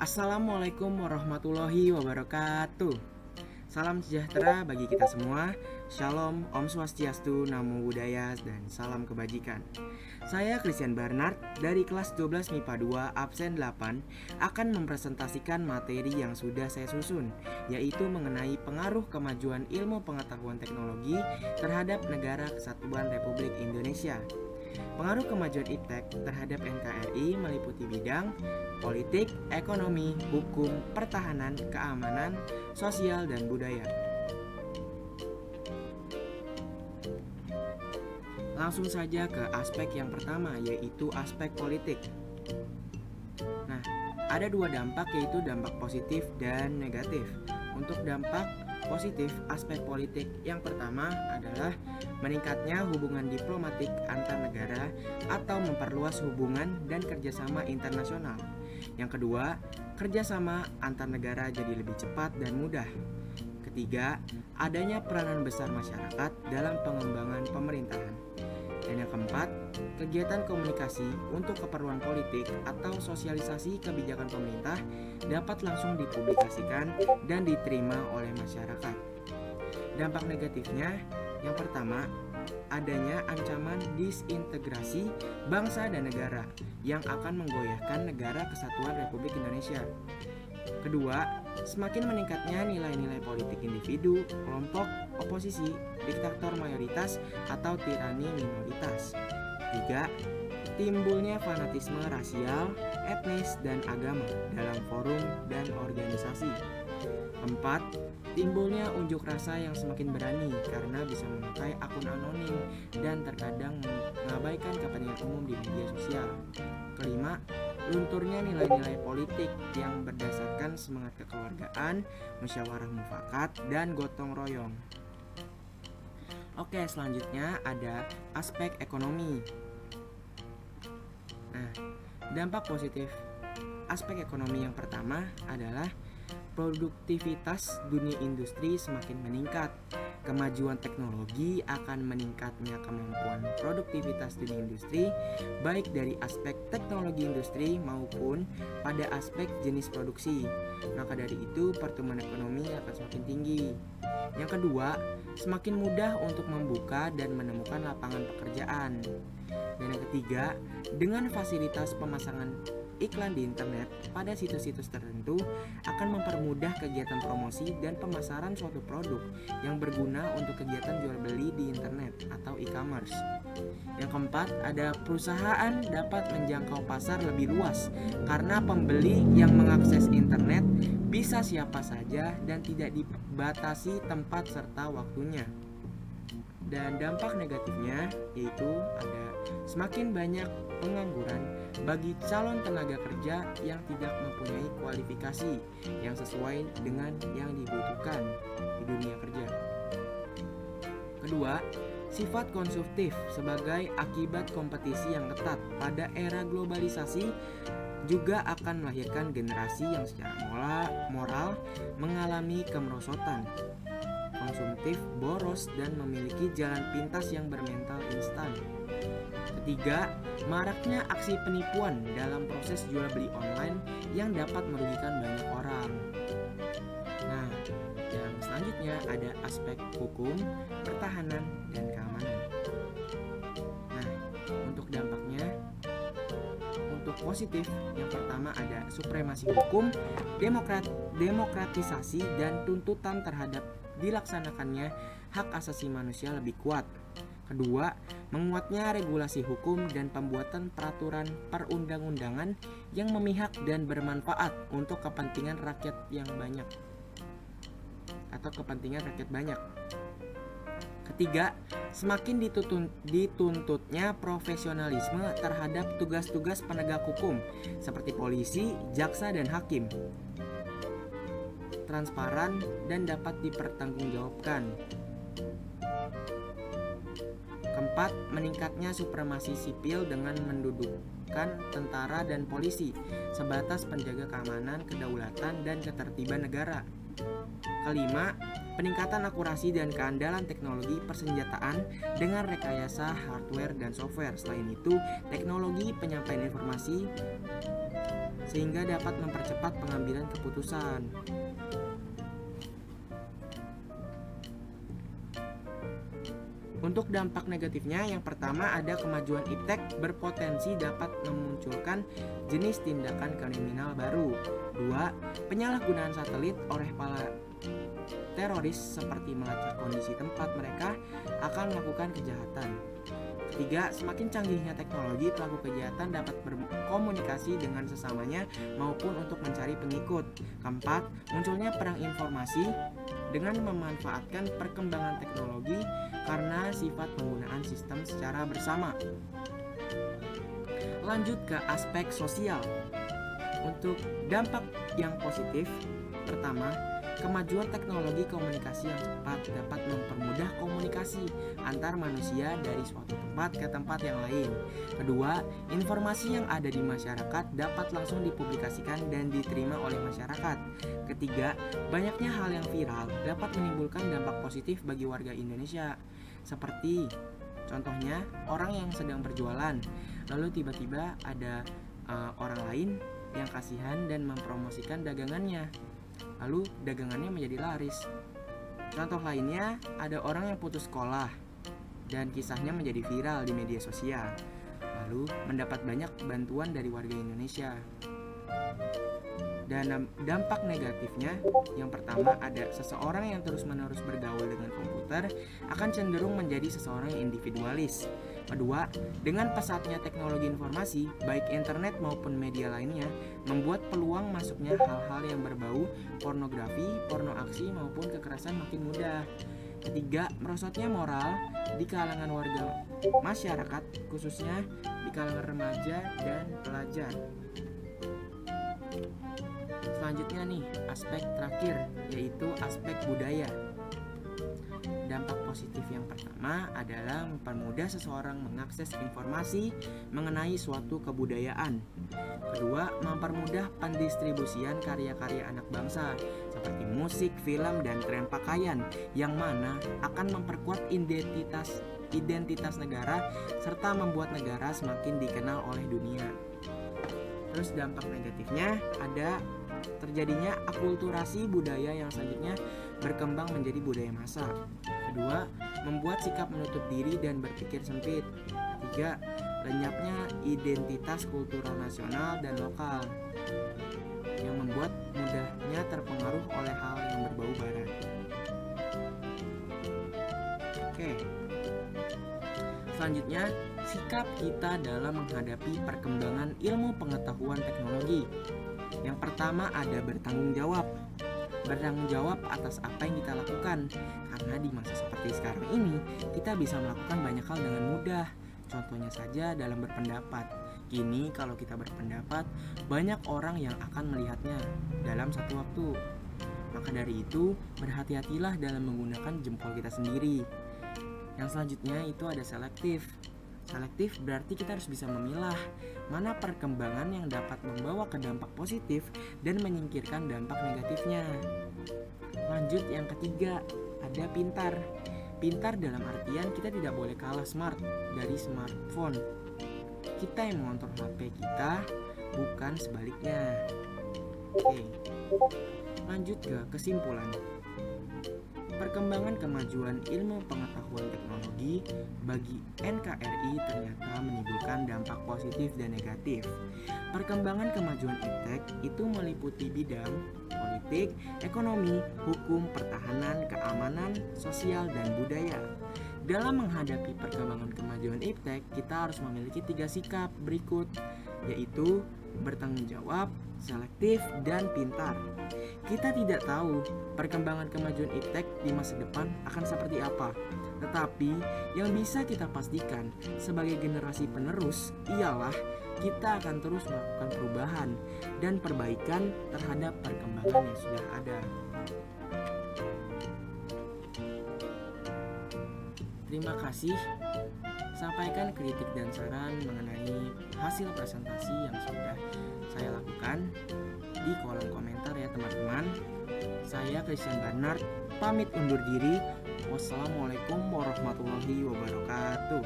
Assalamualaikum warahmatullahi wabarakatuh. Salam sejahtera bagi kita semua. Shalom, Om Swastiastu, Namo Buddhaya, dan salam kebajikan. Saya Christian Barnard dari kelas 12 MIPA 2 absen 8 akan mempresentasikan materi yang sudah saya susun, yaitu mengenai pengaruh kemajuan ilmu pengetahuan teknologi terhadap Negara Kesatuan Republik Indonesia. Pengaruh kemajuan iptek terhadap NKRI meliputi bidang politik, ekonomi, hukum, pertahanan, keamanan, sosial, dan budaya. Langsung saja ke aspek yang pertama, yaitu aspek politik. Nah, ada dua dampak, yaitu dampak positif dan negatif. Untuk dampak positif aspek politik yang pertama adalah meningkatnya hubungan diplomatik antar negara atau memperluas hubungan dan kerjasama internasional. Yang kedua, kerjasama antar negara jadi lebih cepat dan mudah. Ketiga, adanya peranan besar masyarakat dalam pengembangan pemerintahan. Dan yang keempat, kegiatan komunikasi untuk keperluan politik atau sosialisasi kebijakan pemerintah dapat langsung dipublikasikan dan diterima oleh masyarakat. Dampak negatifnya, yang pertama, adanya ancaman disintegrasi bangsa dan negara yang akan menggoyahkan Negara Kesatuan Republik Indonesia. Kedua, semakin meningkatnya nilai-nilai politik individu, kelompok, oposisi, diktator mayoritas, atau tirani minoritas. Tiga, timbulnya fanatisme rasial, etnis, dan agama dalam forum dan organisasi. Empat, timbulnya unjuk rasa yang semakin berani karena bisa memakai akun anonim dan terkadang mengabaikan kepentingan umum di media sosial. Kelima, lunturnya nilai-nilai politik yang berdasarkan semangat kekeluargaan, musyawarah mufakat, dan gotong royong. Oke, selanjutnya ada aspek ekonomi. Nah, dampak positif aspek ekonomi yang pertama adalah produktivitas dunia industri semakin meningkat. Kemajuan teknologi akan meningkatnya kemampuan produktivitas dunia industri, baik dari aspek teknologi industri maupun pada aspek jenis produksi. Maka dari itu pertumbuhan ekonomi akan semakin tinggi. Yang kedua, semakin mudah untuk membuka dan menemukan lapangan pekerjaan. Dan yang ketiga, dengan fasilitas pemasangan iklan di internet pada situs-situs tertentu akan mempermudah kegiatan promosi dan pemasaran suatu produk yang berguna untuk kegiatan jual beli di internet atau e-commerce. Yang keempat, ada perusahaan dapat menjangkau pasar lebih luas karena pembeli yang mengakses internet bisa siapa saja dan tidak dibatasi tempat serta waktunya. Dan dampak negatifnya yaitu ada semakin banyak pengangguran bagi calon tenaga kerja yang tidak mempunyai kualifikasi yang sesuai dengan yang dibutuhkan di dunia kerja. Kedua, sifat konsumtif sebagai akibat kompetisi yang ketat pada era globalisasi juga akan melahirkan generasi yang secara moral mengalami kemerosotan, konsumtif, boros, dan memiliki jalan pintas yang bermental instan. Ketiga, maraknya aksi penipuan dalam proses jual beli online yang dapat merugikan banyak orang. Nah, yang selanjutnya ada aspek hukum, pertahanan, dan keamanan. Nah, untuk dampaknya, untuk positif, yang pertama ada supremasi hukum, demokratisasi, dan tuntutan terhadap dilaksanakannya hak asasi manusia lebih kuat. Kedua, menguatnya regulasi hukum dan pembuatan peraturan perundang-undangan yang memihak dan bermanfaat untuk kepentingan rakyat yang banyak atau kepentingan rakyat banyak. Ketiga, semakin dituntutnya profesionalisme terhadap tugas-tugas penegak hukum seperti polisi, jaksa, dan hakim. Transparan dan dapat dipertanggungjawabkan. Keempat, meningkatnya supremasi sipil dengan mendudukkan tentara dan polisi sebatas penjaga keamanan, kedaulatan, dan ketertiban negara. Kelima, peningkatan akurasi dan keandalan teknologi persenjataan dengan rekayasa hardware dan software. Selain itu, teknologi penyampaian informasi sehingga dapat mempercepat pengambilan keputusan. Untuk dampak negatifnya, yang pertama ada kemajuan iptek berpotensi dapat memunculkan jenis tindakan kriminal baru. 2. Penyalahgunaan satelit oleh para teroris seperti melacak kondisi tempat mereka akan melakukan kejahatan. 3. Semakin canggihnya teknologi, pelaku kejahatan dapat berkomunikasi dengan sesamanya maupun untuk mencari pengikut. 4. Munculnya perang informasi dengan memanfaatkan perkembangan teknologi karena sifat penggunaan sistem secara bersama. Lanjut ke aspek sosial. Untuk dampak yang positif, pertama, kemajuan teknologi komunikasi yang cepat dapat mempermudah komunikasi antar manusia dari suatu tempat ke tempat yang lain. Kedua, informasi yang ada di masyarakat dapat langsung dipublikasikan dan diterima oleh masyarakat. Ketiga, banyaknya hal yang viral dapat menimbulkan dampak positif bagi warga Indonesia. Seperti contohnya orang yang sedang berjualan, lalu tiba-tiba ada orang lain yang kasihan dan mempromosikan dagangannya, lalu dagangannya menjadi laris. Contoh lainnya, ada orang yang putus sekolah dan kisahnya menjadi viral di media sosial, lalu mendapat banyak bantuan dari warga Indonesia. Dan dampak negatifnya, yang pertama ada seseorang yang terus-menerus bergaul dengan komputer akan cenderung menjadi seseorang yang individualis. Kedua, dengan pesatnya teknologi informasi, baik internet maupun media lainnya, membuat peluang masuknya hal-hal yang berbau pornografi, porno aksi maupun kekerasan makin mudah. Ketiga, merosotnya moral di kalangan warga masyarakat, khususnya di kalangan remaja dan pelajar. Selanjutnya nih, aspek terakhir, yaitu aspek budaya. Dampak positif yang pertama adalah mempermudah seseorang mengakses informasi mengenai suatu kebudayaan. Kedua, mempermudah pendistribusian karya-karya anak bangsa seperti musik, film, dan tren pakaian, yang mana akan memperkuat identitas negara serta membuat negara semakin dikenal oleh dunia. Terus dampak negatifnya ada terjadinya akulturasi budaya yang selanjutnya berkembang menjadi budaya massa. Kedua, membuat sikap menutup diri dan berpikir sempit. Ketiga, lenyapnya identitas kultural nasional dan lokal yang membuat mudahnya terpengaruh oleh hal yang berbau barat. Oke. Selanjutnya, sikap kita dalam menghadapi perkembangan ilmu pengetahuan teknologi. Yang pertama ada bertanggung jawab. Bertanggung jawab atas apa yang kita lakukan. Karena di masa seperti sekarang ini, kita bisa melakukan banyak hal dengan mudah. Contohnya saja dalam berpendapat. Kini kalau kita berpendapat, banyak orang yang akan melihatnya dalam satu waktu. Maka dari itu, berhati-hatilah dalam menggunakan jempol kita sendiri. Yang selanjutnya itu ada selektif. Selektif berarti kita harus bisa memilah mana perkembangan yang dapat membawa ke dampak positif dan menyingkirkan dampak negatifnya. Lanjut yang ketiga, ada pintar. Pintar dalam artian kita tidak boleh kalah smart dari smartphone. Kita yang mengontrol HP kita, bukan sebaliknya. Oke. Lanjut ke kesimpulan. Perkembangan kemajuan ilmu pengetahuan teknologi bagi NKRI ternyata menimbulkan dampak positif dan negatif. Perkembangan kemajuan iptek itu meliputi bidang politik, ekonomi, hukum, pertahanan, keamanan, sosial, dan budaya. Dalam menghadapi perkembangan kemajuan iptek, kita harus memiliki 3 sikap berikut, yaitu bertanggung jawab, selektif, dan pintar. Kita tidak tahu perkembangan kemajuan iptek di masa depan akan seperti apa. Tetapi yang bisa kita pastikan sebagai generasi penerus ialah kita akan terus melakukan perubahan dan perbaikan terhadap perkembangan yang sudah ada. Terima kasih. Sampaikan kritik dan saran mengenai hasil presentasi yang sudah saya lakukan di kolom komentar ya teman-teman. Saya Christian Barnard pamit undur diri. Wassalamualaikum warahmatullahi wabarakatuh.